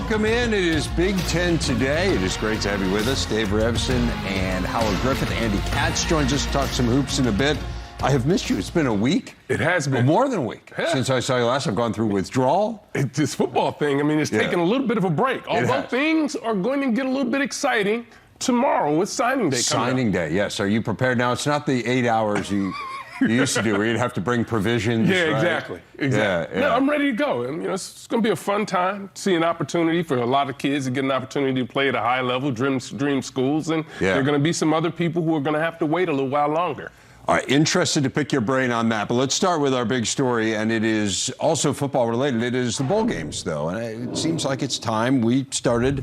welcome in. It is Big Ten today. It is great to have you with us. Dave Revsine and Howard Griffith. Andy Katz joins us to talk some hoops in a bit. I have missed you. It's been a week. It has been. More than a week since I saw you last. I've gone through withdrawal. This football thing, it's taken a little bit of a break. Although things are going to get a little bit exciting tomorrow with signing day coming up. Signing day, yes. Are you prepared now? It's not the 8 hours you used to do where you'd have to bring provisions. Yeah, right? exactly. Yeah. No, I'm ready to go. And, it's going to be a fun time. See an opportunity for a lot of kids to get an opportunity to play at a high level, dream schools. And there are going to be some other people who are going to have to wait a little while longer. All right, interested to pick your brain on that. But let's start with our big story, and it is also football related. It is the bowl games, though. And it seems like it's time we started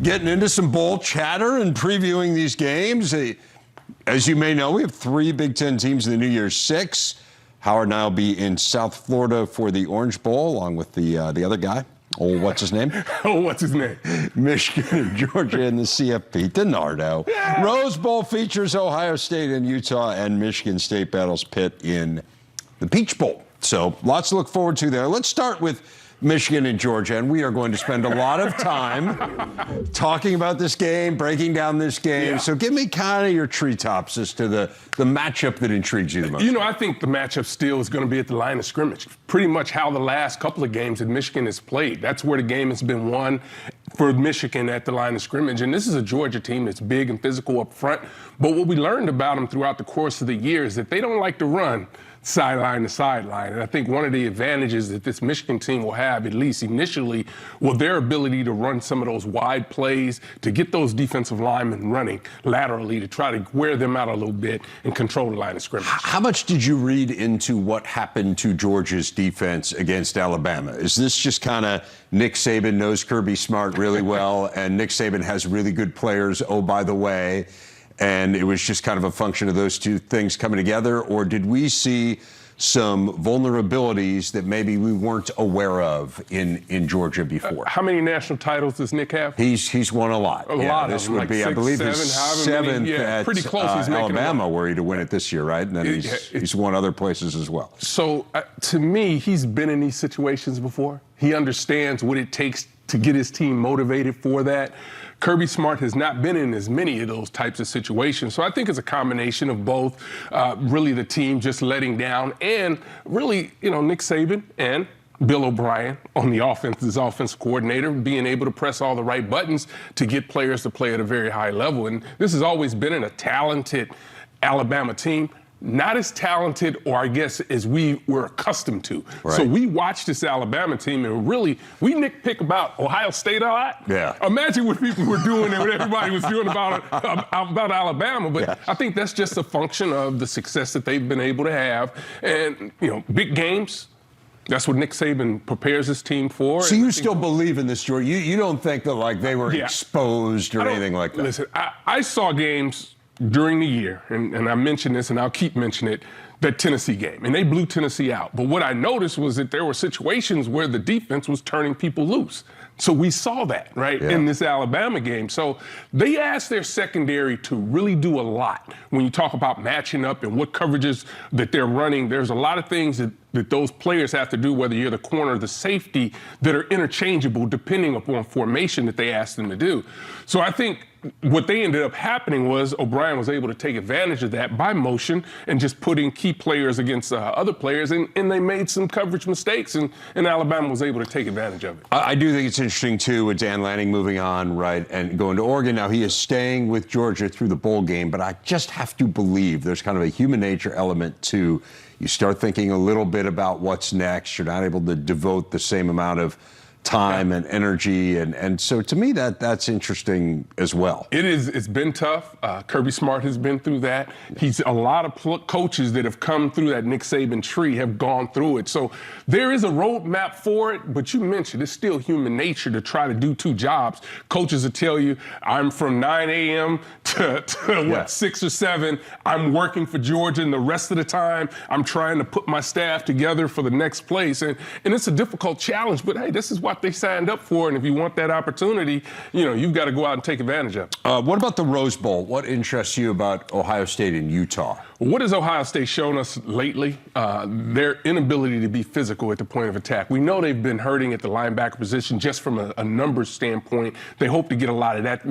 getting into some bowl chatter and previewing these games. As you may know, we have 3 Big Ten teams in the New Year's 6. Howard and I will be in South Florida for the Orange Bowl, along with the other guy. Oh, what's his name? What's his name? Michigan and Georgia in the CFP. DiNardo. Yeah. Rose Bowl features Ohio State and Utah, and Michigan State battles Pitt in the Peach Bowl. So lots to look forward to there. Let's start with Michigan and Georgia, and we are going to spend a lot of time talking about this game, breaking down this game. Yeah. So give me kind of your treetops as to the matchup that intrigues you the most. I think the matchup still is going to be at the line of scrimmage. Pretty much how the last couple of games that Michigan has played. That's where the game has been won for Michigan at the line of scrimmage. And this is a Georgia team that's big and physical up front. But what we learned about them throughout the course of the year is that they don't like to run sideline to sideline. And I think one of the advantages that this Michigan team will have, at least initially, will their ability to run some of those wide plays, to get those defensive linemen running laterally, to try to wear them out a little bit and control the line of scrimmage. How much did you read into what happened to Georgia's defense against Alabama? Is this just kind of Nick Saban knows Kirby Smart really well, and Nick Saban has really good players, oh, by the way, and it was just kind of a function of those two things coming together? Or did we see some vulnerabilities that maybe we weren't aware of in Georgia before? How many national titles does Nick have? He's won a lot. A lot. This of them, would like be, 6, I believe, 7, his 7th at pretty close. He's Alabama, were he to win it this year, right? And then he's won other places as well. So, to me, he's been in these situations before. He understands what it takes to get his team motivated for that. Kirby Smart has not been in as many of those types of situations. So I think it's a combination of both, really the team just letting down and really, Nick Saban and Bill O'Brien on the offense, as offensive coordinator, being able to press all the right buttons to get players to play at a very high level. And this has always been in a talented Alabama team. Not as talented, or I guess, as we were accustomed to. Right. So we watched this Alabama team, and really, we nitpick about Ohio State a lot. Yeah. Imagine what people were doing and what everybody was doing about Alabama. But I think that's just a function of the success that they've been able to have. And, big games. That's what Nick Saban prepares his team for. So you still believe in this story? You don't think that, they were exposed or anything like that? Listen, I saw games during the year, and I mentioned this and I'll keep mentioning it, that Tennessee game. And they blew Tennessee out. But what I noticed was that there were situations where the defense was turning people loose. So we saw that, right, in this Alabama game. So they asked their secondary to really do a lot. When you talk about matching up and what coverages that they're running, there's a lot of things that those players have to do, whether you're the corner or the safety, that are interchangeable depending upon formation that they asked them to do. So I think what they ended up happening was O'Brien was able to take advantage of that by motion and just putting key players against other players, and they made some coverage mistakes, and Alabama was able to take advantage of it. I do think it's interesting, too, with Dan Lanning moving on, right, and going to Oregon. Now, he is staying with Georgia through the bowl game, but I just have to believe there's kind of a human nature element to you start thinking a little bit about what's next. You're not able to devote the same amount of time and energy, and so to me that's interesting as well. It's been tough. Kirby Smart has been through that. A lot of coaches that have come through that Nick Saban tree have gone through it. So there is a roadmap for it, but you mentioned it's still human nature to try to do 2 jobs. Coaches will tell you, I'm from 9 a.m. to 6 or 7. I'm working for Georgia, and the rest of the time I'm trying to put my staff together for the next place. And it's a difficult challenge, but hey, this is why they signed up for, and if you want that opportunity, you've got to go out and take advantage of it. What about the Rose Bowl? What interests you about Ohio State and Utah? What has Ohio State shown us lately? Their inability to be physical at the point of attack. We know they've been hurting at the linebacker position just from a numbers standpoint. They hope to get a lot of that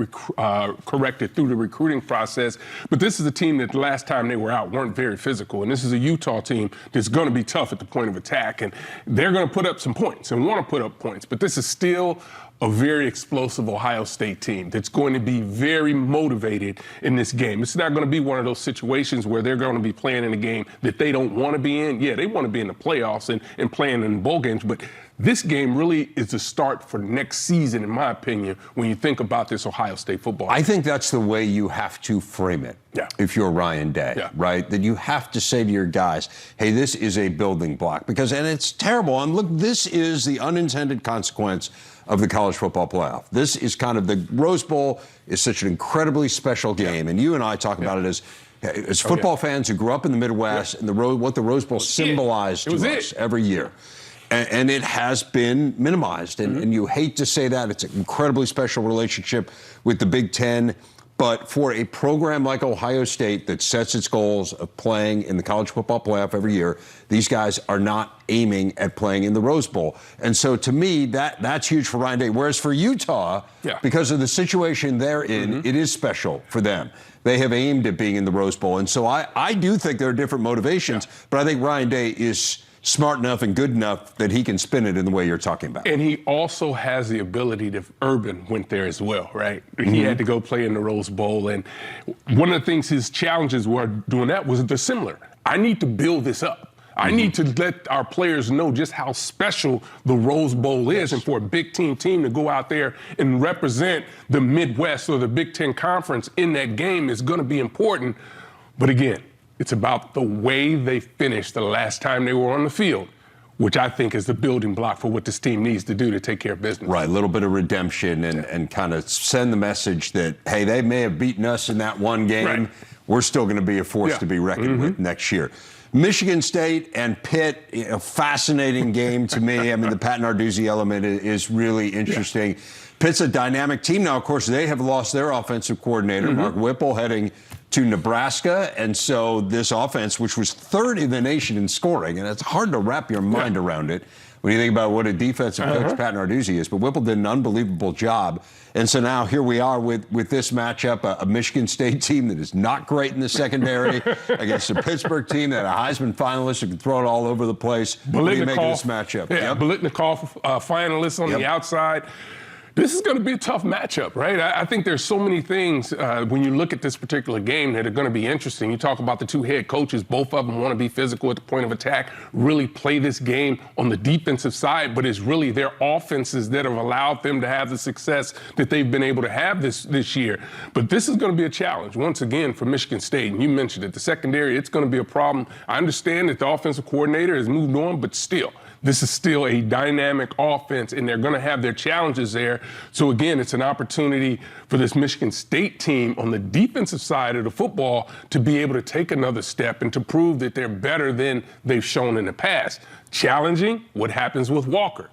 corrected through the recruiting process. But this is a team that the last time they were out weren't very physical. And this is a Utah team that's going to be tough at the point of attack. And they're going to put up some points and want to put up points. But this is still a very explosive Ohio State team that's going to be very motivated in this game. It's not going to be one of those situations where they're going to be playing in a game that they don't want to be in. Yeah, they want to be in the playoffs and playing in bowl games, but this game really is the start for next season, in my opinion, when you think about this Ohio State football. I think that's the way you have to frame it. Yeah. If you're Ryan Day, right? That you have to say to your guys, hey, this is a building block. And it's terrible. And look, this is the unintended consequence of the college football playoff. This is kind of the Rose Bowl is such an incredibly special game. And you and I talk about it as football fans who grew up in the Midwest and what the Rose Bowl symbolized to us every year. And it has been minimized. And you hate to say that. It's an incredibly special relationship with the Big Ten. But for a program like Ohio State that sets its goals of playing in the college football playoff every year, these guys are not aiming at playing in the Rose Bowl. And so to me, that's huge for Ryan Day. Whereas for Utah, because of the situation they're in, it is special for them. They have aimed at being in the Rose Bowl. And so I do think there are different motivations, but I think Ryan Day is smart enough and good enough that he can spin it in the way you're talking about. And he also has the ability to, Urban went there as well, right? He had to go play in the Rose Bowl. And one of the things his challenges were doing that was they're similar. I need to build this up. I need to let our players know just how special the Rose Bowl is. And for a Big Ten team to go out there and represent the Midwest or the Big Ten Conference in that game is going to be important. But again, it's about the way they finished the last time they were on the field, which I think is the building block for what this team needs to do to take care of business. Right, a little bit of redemption and kind of send the message that, hey, they may have beaten us in that one game. Right. We're still going to be a force to be reckoned with next year. Michigan State and Pitt, a fascinating game to me. I mean, the Pat Narduzzi element is really interesting. Pitt's a dynamic team now. Of course, they have lost their offensive coordinator, Mark Whipple, heading to Nebraska. And so this offense, which was third in the nation in scoring, and it's hard to wrap your mind around it when you think about what a defensive coach Pat Narduzzi is. But Whipple did an unbelievable job. And so now here we are with this matchup, a Michigan State team that is not great in the secondary against a Pittsburgh team that a Heisman finalist who can throw it all over the place. What do you make of this matchup? Biletnikoff, finalist on the outside. This is going to be a tough matchup, right? I think there's so many things when you look at this particular game that are going to be interesting. You talk about the two head coaches. Both of them want to be physical at the point of attack, really play this game on the defensive side, but it's really their offenses that have allowed them to have the success that they've been able to have this year. But this is going to be a challenge, once again, for Michigan State. And you mentioned it, the secondary, it's going to be a problem. I understand that the offensive coordinator has moved on, but still, this is still a dynamic offense, and they're going to have their challenges there. So, again, it's an opportunity for this Michigan State team on the defensive side of the football to be able to take another step and to prove that they're better than they've shown in the past. Challenging, what happens with Walker?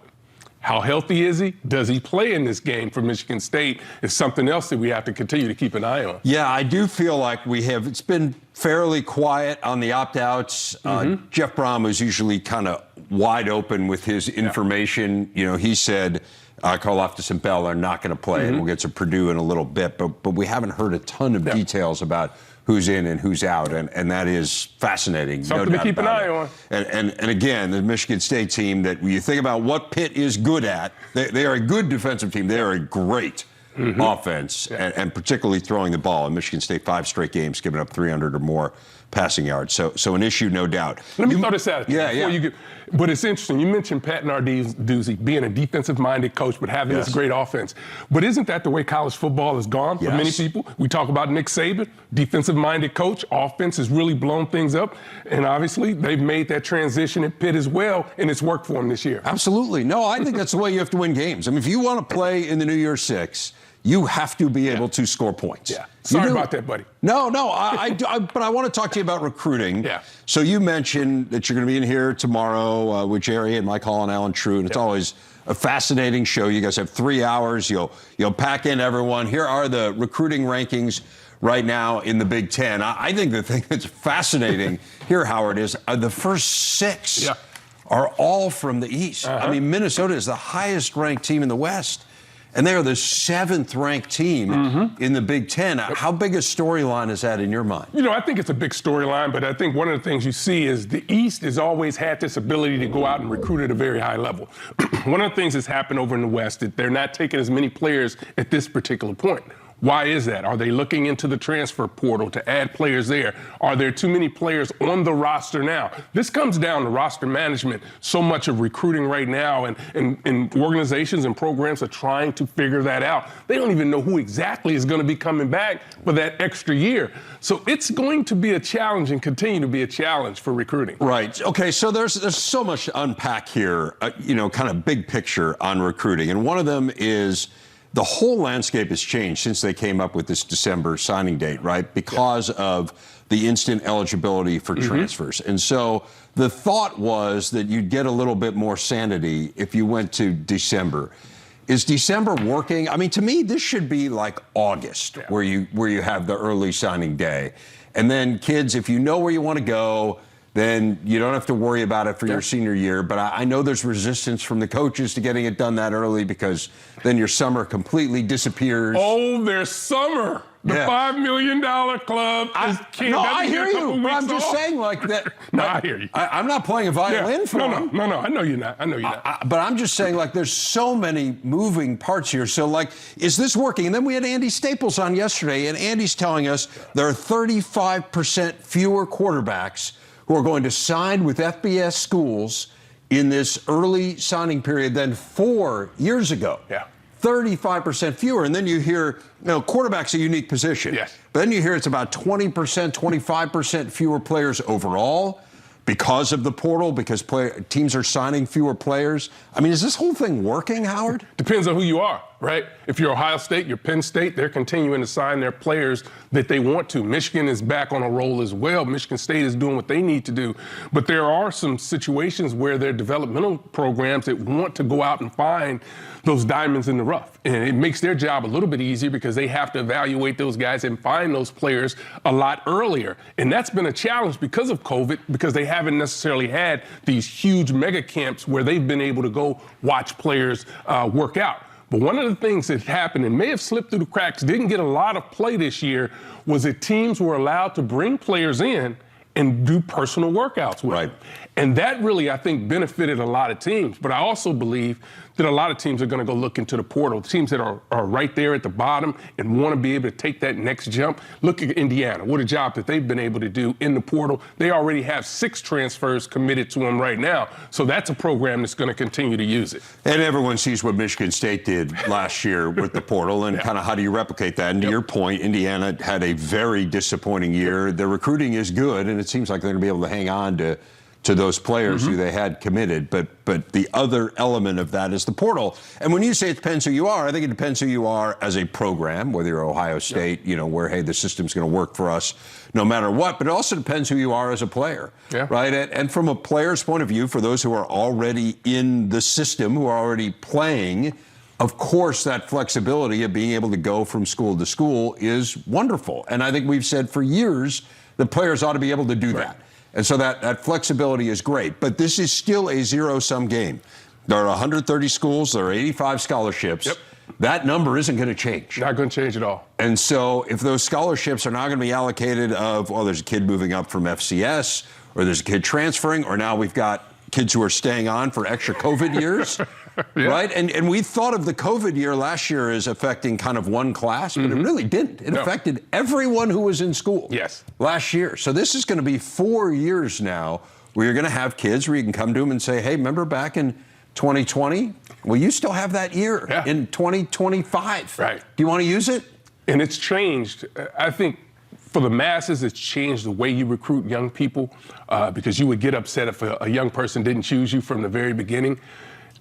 How healthy is he? Does he play in this game for Michigan State? Is something else that we have to continue to keep an eye on. Yeah, I do feel like it's been fairly quiet on the opt-outs. Jeff Brom was usually kind of wide open with his information. You know, he said Karlaftis and Bell are not going to play, and we'll get to Purdue in a little bit. But we haven't heard a ton of details about who's in and who's out, and that is fascinating. Something to keep an eye on. And again, the Michigan State team, that when you think about what Pitt is good at, they are a good defensive team. They are a great offense, and particularly throwing the ball. In Michigan State, 5 straight games, giving up 300 or more passing yards. So an issue, no doubt. Let me throw this at you. But it's interesting. You mentioned Pat Narduzzi being a defensive-minded coach, but having this great offense. But isn't that the way college football has gone for many people? We talk about Nick Saban, defensive-minded coach. Offense has really blown things up. And obviously, they've made that transition at Pitt as well, and it's worked for them this year. Absolutely. No, I think that's the way you have to win games. I mean, if you want to play in the New Year's Six, you have to be able to score points. Yeah. Sorry about that, buddy. No, but I want to talk to you about recruiting. Yeah. So you mentioned that you're going to be in here tomorrow with Jerry and Mike Hall and Alan True, and it's always a fascinating show. You guys have 3 hours. You'll pack in everyone. Here are the recruiting rankings right now in the Big Ten. I think the thing that's fascinating here, Howard, is the first 6 are all from the East. I mean, Minnesota is the highest ranked team in the West, and they are the 7th ranked team in the Big Ten. How big a storyline is that in your mind? You know, I think it's a big storyline, but I think one of the things you see is the East has always had this ability to go out and recruit at a very high level. One of the things that's happened over in the West is they're not taking as many players at this particular point. Why is that? Are they looking into the transfer portal to add players there? Are there too many players on the roster now? This comes down to roster management. So much of recruiting right now, and organizations and programs are trying to figure that out. They don't even know who exactly is going to be coming back for that extra year. So it's going to be a challenge and continue to be a challenge for recruiting. Right. Okay, so there's so much to unpack here, kind of big picture on recruiting. And one of them is the whole landscape has changed since they came up with this December signing date, right? Because of the instant eligibility for transfers. And so the thought was that you'd get a little bit more sanity if you went to December. Is December working? I mean, to me, this should be like August, where you have the early signing day. And then kids, if you know where you want to go, then you don't have to worry about it for your senior year. But I know there's resistance from the coaches to getting it done that early, because then your summer completely disappears. Oh, their summer. The $5 million club is king. No, I hear you, but I'm just saying like that. No, I hear you. I'm not playing a violin for them. No, I know you're not. I know you're not. But I'm just saying, like, there's so many moving parts here. So, like, is this working? And then we had Andy Staples on yesterday, and Andy's telling us there are 35% fewer quarterbacks who are going to sign with FBS schools in this early signing period than 4 years ago. 35% fewer. And then you hear, quarterback's a unique position. But then you hear it's about 20%, 25% fewer players overall because of the portal, because teams are signing fewer players. I mean, is this whole thing working, Howard? Depends on who you are, right? If you're Ohio State, you're Penn State, they're continuing to sign their players that they want to. Michigan is back on a roll as well. Michigan State is doing what they need to do. But there are some situations where there are developmental programs that want to go out and find those diamonds in the rough. And it makes their job a little bit easier because they have to evaluate those guys and find those players a lot earlier. And that's been a challenge because of COVID, because they haven't necessarily had these huge mega camps where they've been able to go watch players work out. But one of the things that happened and may have slipped through the cracks, didn't get a lot of play this year, was that teams were allowed to bring players in and do personal workouts with them. And that really, I think, benefited a lot of teams. But I also believe that a lot of teams are going to go look into the portal. Teams that are right there at the bottom and want to be able to take that next jump. Look at Indiana. What a job that they've been able to do in the portal. They already have 6 transfers committed to them right now. So that's a program that's going to continue to use it. And everyone sees what Michigan State did last year with the portal and kind of how do you replicate that. And to your point, Indiana had a very disappointing year. Their recruiting is good, and it seems like they're going to be able to hang on to those players who they had committed. But the other element of that is the portal. And when you say it depends who you are, I think it depends who you are as a program, whether you're Ohio State, where, hey, the system's going to work for us no matter what. But it also depends who you are as a player, right? And from a player's point of view, for those who are already in the system, who are already playing, of course, that flexibility of being able to go from school to school is wonderful. And I think we've said for years that players ought to be able to do that. And so that flexibility is great. But this is still a zero-sum game. There are 130 schools. There are 85 scholarships. That number isn't going to change. Not going to change at all. And so if those scholarships are not going to be allocated there's a kid moving up from FCS, or there's a kid transferring, or now we've got kids who are staying on for extra COVID years, right? And we thought of the COVID year last year as affecting kind of one class, but it really didn't. It affected everyone who was in school last year. So this is going to be 4 years now where you're going to have kids where you can come to them and say, hey, remember back in 2020? Well, you still have that year in 2025. Right. Do you want to use it? And it's changed. I think for the masses, it's changed the way you recruit young people because you would get upset if a young person didn't choose you from the very beginning.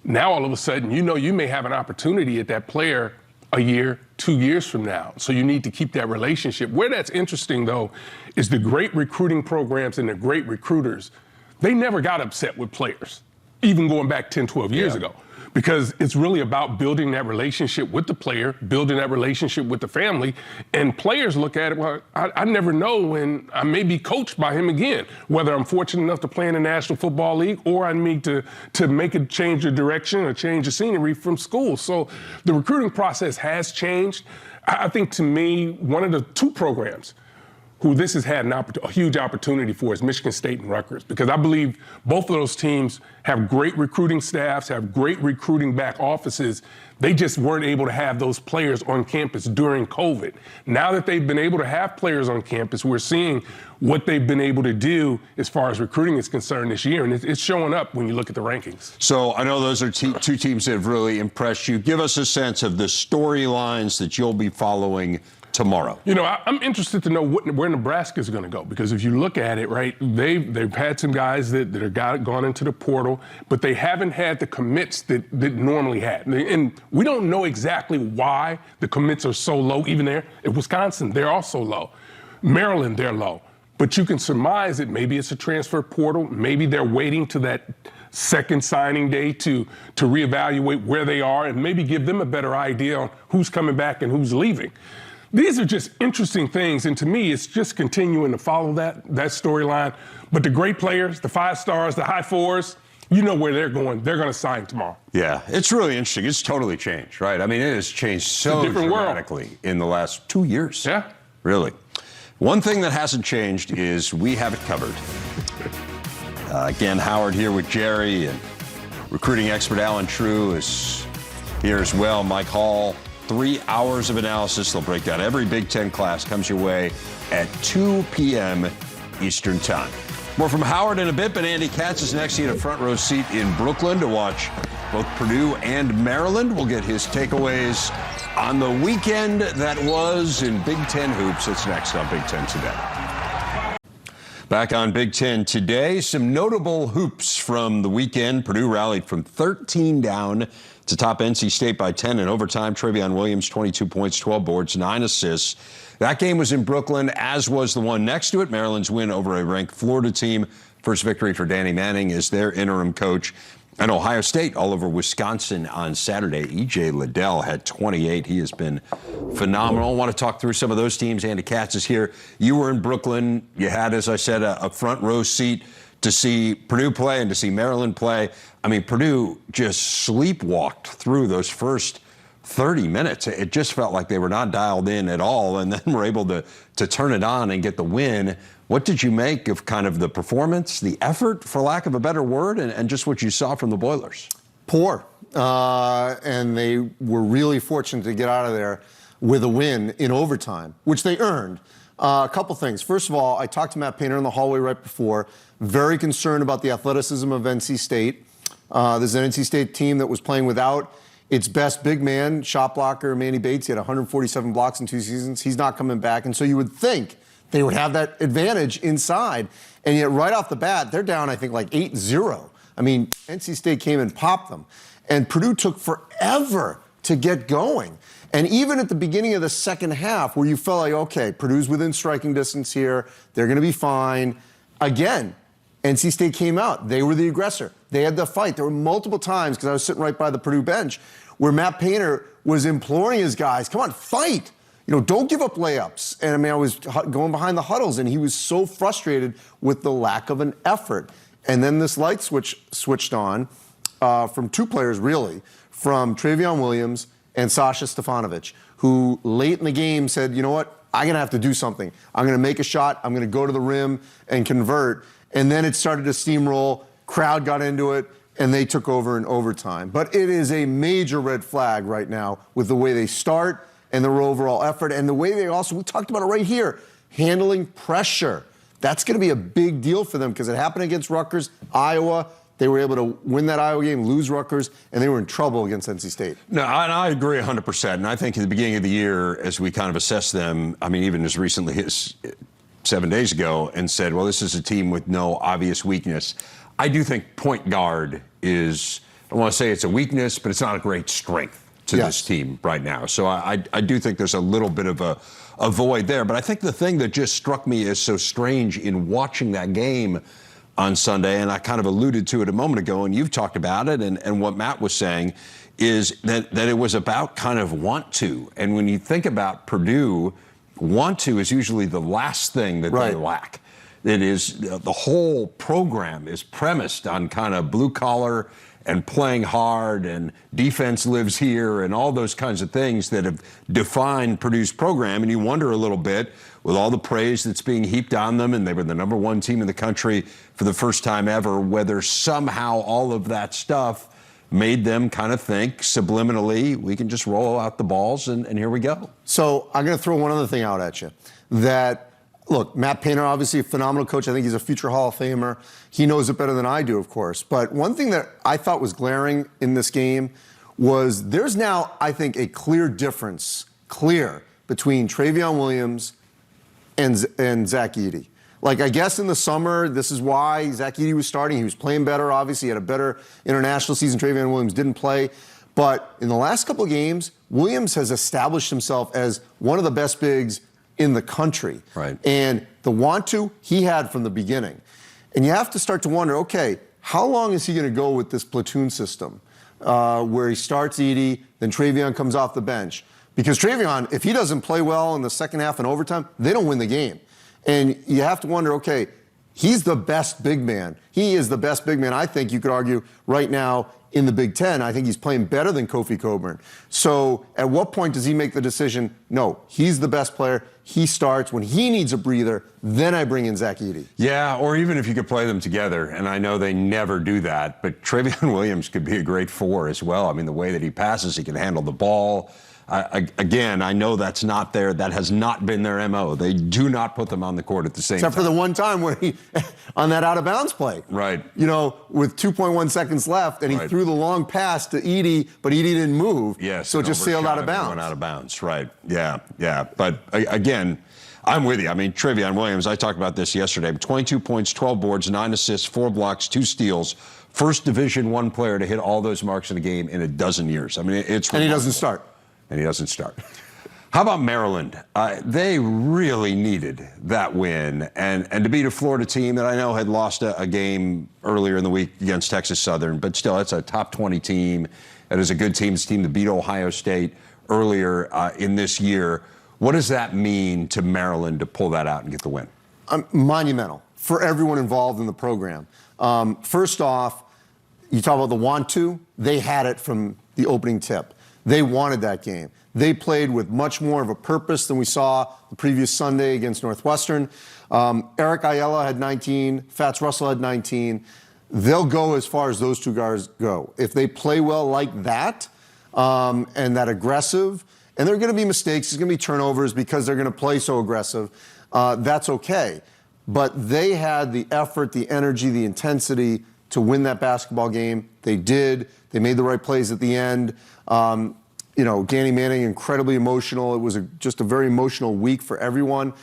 Now, all of a sudden, you may have an opportunity at that player a year, 2 years from now. So you need to keep that relationship. Where that's interesting, though, is the great recruiting programs and the great recruiters, they never got upset with players, even going back 10, 12 years ago. because it's really about building that relationship with the player, building that relationship with the family. And players look at it, well, I never know when I may be coached by him again, whether I'm fortunate enough to play in the National Football League or I need to make a change of direction or change of scenery from school. So the recruiting process has changed. I think, to me, one of the two programs who this has had a huge opportunity for is Michigan State and Rutgers, because I believe both of those teams have great recruiting staffs, have great recruiting back offices. They just weren't able to have those players on campus during COVID. Now that they've been able to have players on campus, we're seeing what they've been able to do as far as recruiting is concerned this year, and it's showing up when you look at the rankings. So I know those are two teams that have really impressed you. Give us a sense of the storylines that you'll be following tomorrow. You know, I'm interested to know where Nebraska is going to go, because if you look at it, right, they've had some guys that have gone into the portal, but they haven't had the commits that normally had. And we don't know exactly why the commits are so low. Even there at Wisconsin, they're also low. Maryland, they're low. But you can surmise that maybe it's a transfer portal. Maybe they're waiting to that second signing day to reevaluate where they are and maybe give them a better idea on who's coming back and who's leaving. These are just interesting things, and to me, it's just continuing to follow that storyline. But the great players, the 5 stars, the high 4s, you know where they're going. They're going to sign tomorrow. Yeah, it's really interesting. It's totally changed, right? I mean, it has changed so dramatically in the last 2 years. Yeah. Really. One thing that hasn't changed is we have it covered. Again, Howard here with Jerry, and recruiting expert Alan True is here as well. Mike Hall. 3 hours of analysis. They'll break down every Big Ten class. Comes your way at 2 p.m. Eastern Time. More from Howard in a bit, but Andy Katz is next. He had a front row seat in Brooklyn to watch both Purdue and Maryland. We'll get his takeaways on the weekend that was in Big Ten hoops. It's next on Big Ten Today. Back on Big Ten Today, some notable hoops from the weekend. Purdue rallied from 13 down to top NC State by 10 in overtime. Trevion Williams, 22 points, 12 boards, 9 assists. That game was in Brooklyn, as was the one next to it. Maryland's win over a ranked Florida team. First victory for Danny Manning as their interim coach. And Ohio State all over Wisconsin on Saturday. E.J. Liddell had 28. He has been phenomenal. I want to talk through some of those teams. Andy Katz is here. You were in Brooklyn. You had, as I said, a front row seat to see Purdue play and to see Maryland play. I mean, Purdue just sleepwalked through those first 30 minutes. It just felt like they were not dialed in at all, and then were able to turn it on and get the win. What did you make of kind of the performance, the effort, for lack of a better word, and just what you saw from the Boilers? Poor. And they were really fortunate to get out of there with a win in overtime, which they earned. A couple things. First of all, I talked to Matt Painter in the hallway right before. Very concerned about the athleticism of NC State. There's an NC State team that was playing without its best big man, shot blocker, Manny Bates. He had 147 blocks in 2 seasons. He's not coming back. And so you would think they would have that advantage inside. And yet right off the bat, they're down, I think, like 8-0. I mean, NC State came and popped them. And Purdue took forever to get going. And even at the beginning of the second half, where you felt like, okay, Purdue's within striking distance here, they're going to be fine. Again, NC State came out. They were the aggressor. They had the fight. There were multiple times, because I was sitting right by the Purdue bench, where Matt Painter was imploring his guys, come on, fight. You know, don't give up layups. And I mean, I was going behind the huddles, and he was so frustrated with the lack of an effort. And then this light switch switched on from 2 players, really, from Trevion Williams and Sasha Stefanovic, who late in the game said, you know what, I'm going to have to do something. I'm going to make a shot. I'm going to go to the rim and convert. And then it started to steamroll. Crowd got into it, and they took over in overtime. But it is a major red flag right now with the way they start and their overall effort, and the way they also, we talked about it right here, handling pressure. That's going to be a big deal for them, because it happened against Rutgers, Iowa. They were able to win that Iowa game, lose Rutgers, and they were in trouble against NC State. No, and I agree 100%. And I think at the beginning of the year, as we kind of assessed them, I mean, even as recently as 7 days ago, and said, well, this is a team with no obvious weakness. I do think point guard is, I don't want to say it's a weakness, but it's not a great strength to this team right now. So I do think there's a little bit of a void there. But I think the thing that just struck me as so strange in watching that game, on Sunday, and I kind of alluded to it a moment ago, and you've talked about it, and what Matt was saying is that it was about kind of want to. And when you think about Purdue, want to is usually the last thing that they lack. It is, the whole program is premised on kind of blue collar and playing hard, and defense lives here, and all those kinds of things that have defined Purdue's program. And you wonder a little bit, with all the praise that's being heaped on them, and they were the #1 team in the country for the first time ever, whether somehow all of that stuff made them kind of think subliminally, we can just roll out the balls and here we go. So I'm going to throw one other thing out at you. That, look, Matt Painter, obviously a phenomenal coach. I think he's a future Hall of Famer. He knows it better than I do, of course. But one thing that I thought was glaring in this game was there's now, I think, a clear difference, between Travion Williams and Zach Edey. Like, I guess in the summer, this is why Zach Edey was starting. He was playing better, obviously. He had a better international season. Travion Williams didn't play. But in the last couple of games, Williams has established himself as one of the best bigs in the country. Right. And the want to, he had from the beginning. And you have to start to wonder, okay, how long is he going to go with this platoon system where he starts Edey, then Travion comes off the bench? Because Travion, if he doesn't play well in the second half and overtime, they don't win the game. And you have to wonder, okay, he's the best big man. He is the best big man, I think you could argue, right now in the Big Ten. I think he's playing better than Kofi Cockburn. So at what point does he make the decision, no, he's the best player, he starts. When he needs a breather, then I bring in Zach Edey. Yeah, or even if you could play them together, and I know they never do that, but Travion Williams could be a great 4 as well. I mean, the way that he passes, he can handle the ball. Again, I know that's not that has not been their MO. They do not put them on the court at the same time. Except for the one time where he, on that out-of-bounds play. Right. You know, with 2.1 seconds left, and he threw the long pass to Edey, but Edey didn't move. Yes. So it just sailed out of bounds. Went out of bounds, right. Yeah. But again, I'm with you. I mean, Travion Williams, I talked about this yesterday. 22 points, 12 boards, 9 assists, 4 blocks, 2 steals. First Division I player to hit all those marks in a game in a dozen years. I mean, it's And he doesn't start. And he doesn't start. How about Maryland? They really needed that win. And to beat a Florida team that I know had lost a game earlier in the week against Texas Southern, but still, it's a top 20 team. It is a good team. It's a team that beat Ohio State earlier in this year. What does that mean to Maryland to pull that out and get the win? Monumental for everyone involved in the program. First off, you talk about the want to. They had it from the opening tip. They wanted that game. They played with much more of a purpose than we saw the previous Sunday against Northwestern. Eric Ayala had 19. Fats Russell had 19. They'll go as far as those two guys go. If they play well like that and that aggressive, and there are going to be mistakes, there's going to be turnovers because they're going to play so aggressive, that's okay. But they had the effort, the energy, the intensity to win that basketball game. They did. They made the right plays at the end. Danny Manning, incredibly emotional. It was just a very emotional week for everyone.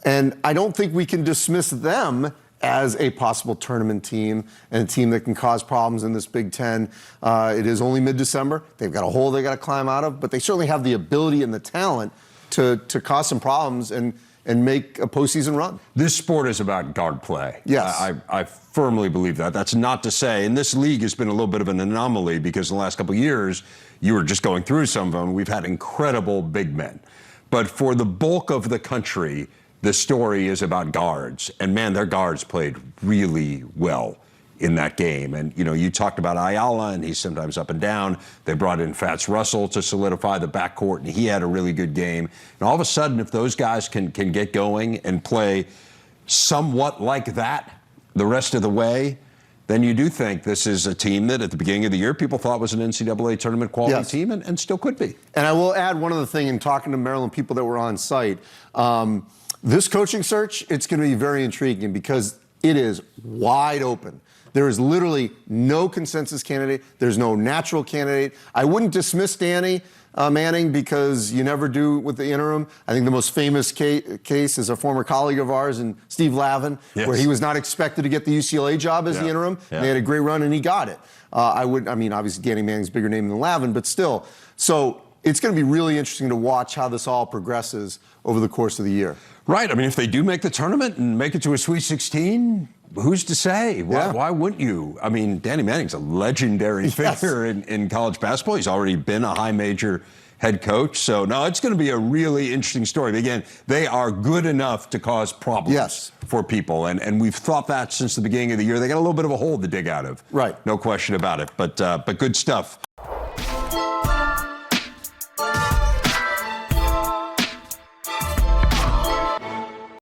And I don't think we can dismiss them as a possible tournament team and a team that can cause problems in this Big Ten. It is only mid-December. They've got a hole they got to climb out of, but they certainly have the ability and the talent to cause some problems and make a postseason run. This sport is about guard play. Yes. I firmly believe that. That's not to say, and this league has been a little bit of an anomaly because in the last couple of years, you were just going through some of them. We've had incredible big men. But for the bulk of the country, the story is about guards. And man, their guards played really well in that game. And, you talked about Ayala, and he's sometimes up and down. They brought in Fats Russell to solidify the backcourt, and he had a really good game. And all of a sudden, if those guys can get going and play somewhat like that the rest of the way, then you do think this is a team that at the beginning of the year people thought was an NCAA tournament quality team and still could be. And I will add one other thing in talking to Maryland people that were on site. This coaching search, it's going to be very intriguing because it is wide open. There is literally no consensus candidate. There's no natural candidate. I wouldn't dismiss Danny Manning because you never do with the interim. I think the most famous case is a former colleague of ours, and Steve Lavin, where he was not expected to get the UCLA job as the interim. Yeah. They had a great run, and he got it. Obviously, Danny Manning's a bigger name than Lavin, but still. So it's going to be really interesting to watch how this all progresses over the course of the year. Right. I mean, if they do make the tournament and make it to a Sweet 16, who's to say? Yeah. Why wouldn't you? I mean, Danny Manning's a legendary figure in college basketball. He's already been a high major head coach. So, no, it's going to be a really interesting story. But again, they are good enough to cause problems for people. And we've thought that since the beginning of the year. They got a little bit of a hole to dig out of. Right. No question about it. But good stuff.